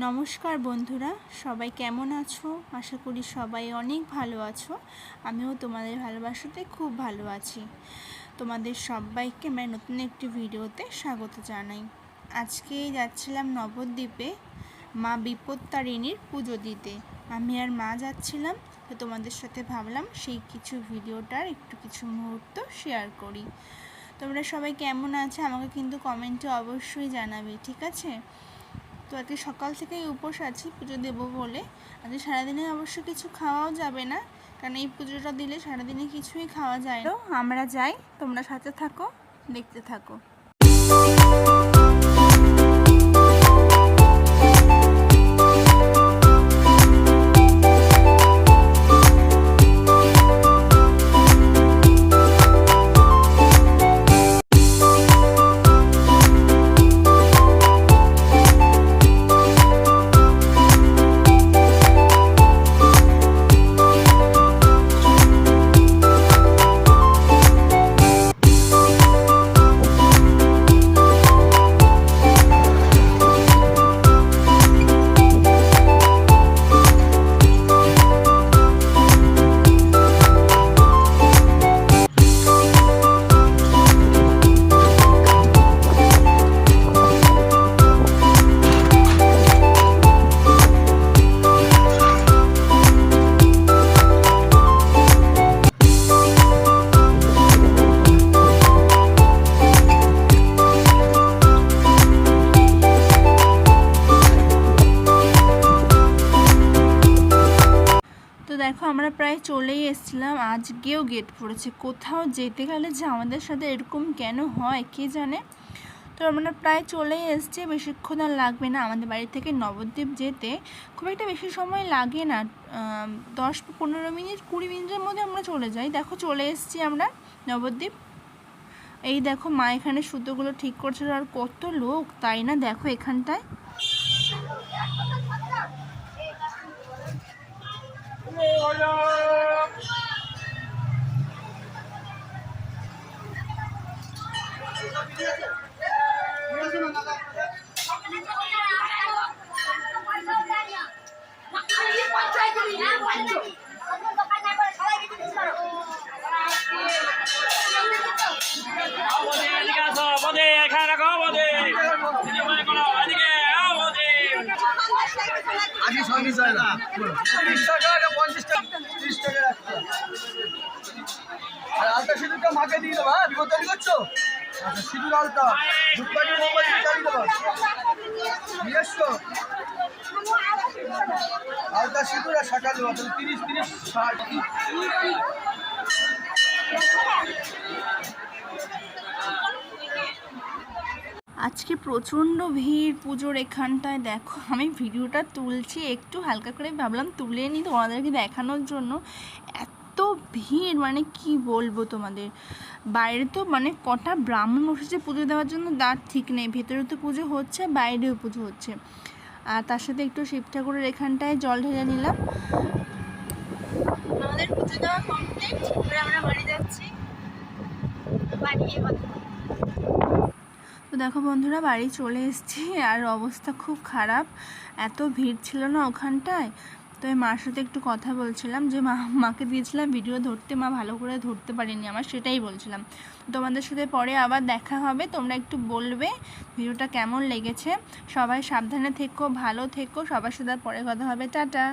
নমস্কার বন্ধুরা, সবাই কেমন আছো? আশা করি সবাই অনেক ভালো আছো। আমিও তোমাদের ভালোবাসাতে খুব ভালো আছি। তোমাদের সবাইকে আমি নতুন একটি ভিডিওতে স্বাগত জানাই। আজকে যাচ্ছিলাম নবদ্বীপে মা বিপত্তারিণীর পুজো দিতে। আমি আর মা যাচ্ছিলাম, তো তোমাদের সাথে ভাবলাম সেই কিছু ভিডিওটার একটু কিছু মুহূর্ত শেয়ার করি। তোমরা সবাই কেমন আছো আমাকে কিন্তু কমেন্টে অবশ্যই জানাবে, ঠিক আছে? তো আজকে সকাল থেকেই উপোস আছি পুজো দেবো বলে। আজকে সারাদিনে অবশ্য কিছু খাওয়াও যাবে না, কারণ এই পুজোটা দিলে সারাদিনে কিছুই খাওয়া যায় না। আমরা যাই, তোমরা সাথে থাকো, দেখতে থাকো। তো দেখো, আমরা প্রায় চলেই এসেছিলাম। আজকেও গেট পড়েছে। কোথাও যেতে গেলে যে আমাদের সাথে এরকম কেন হয় কে জানে। তো আমরা প্রায় চলেই এসেছি, বেশিক্ষণ আর লাগবে না। আমাদের বাড়ি থেকে নবদ্বীপ যেতে খুব একটা বেশি সময় লাগে না, 10-15 মিনিট 20 মিনিটের মধ্যে আমরা চলে যাই। দেখো চলে এসেছি আমরা নবদ্বীপ। এই দেখো মা এখানে সুতোগুলো ঠিক করছিল, আর কত লোক তাই না, দেখো এখানটায়। আলতা সিঁদুরটা মাকে দিয়ে দেবো। হ্যাঁ, বিপদ তৈরি করছো? আচ্ছা, সিঁদুর আলতা ধূপকাঠি মোমবাতি চালিয়ে দেবো। নিয়ে এসছো আলতা সিঁদুর আর শাঁখা দেবো। 30-60। আজকে প্রচণ্ড ভিড় পুজোর এখানটায়। দেখো আমি ভিডিওটা তুলছি, একটু হালকা করে ভাবলাম তুলে নিই তোমাদেরকে দেখানোর জন্য। এত ভিড়, মানে কি বলবো তোমাদের। বাইরে তো মানে কটা ব্রাহ্মণ বসেছে পুজো দেওয়ার জন্য তার ঠিক নেই। ভেতরে তো পুজো হচ্ছে, বাইরেও পুজো হচ্ছে। আর তার সাথে একটু শিব ঠাকুরের এখানটায় জল ঢেলে নিলাম। আমাদের পুজো দেওয়া কমপ্লিট, আমরা বাড়ি যাচ্ছি। তো দেখো বন্ধুরা, বাড়ি চলে এসেছি আর অবস্থা খুব খারাপ। এত ভিড় ছিল না ওখানটায়। তো এই মার সাথে একটু কথা বলছিলাম, যে মাকে দিয়েছিলাম ভিডিও ধরতে, মা ভালো করে ধরতে পারিনি আমার, সেটাই বলছিলাম। তোমাদের সাথে পরে আবার দেখা হবে, তোমরা একটু বলবে ভিডিওটা কেমন লেগেছে। সবাই সাবধানে থেকো, ভালো থেকো, সবার সাথে পরে কথা হবে। টাটা।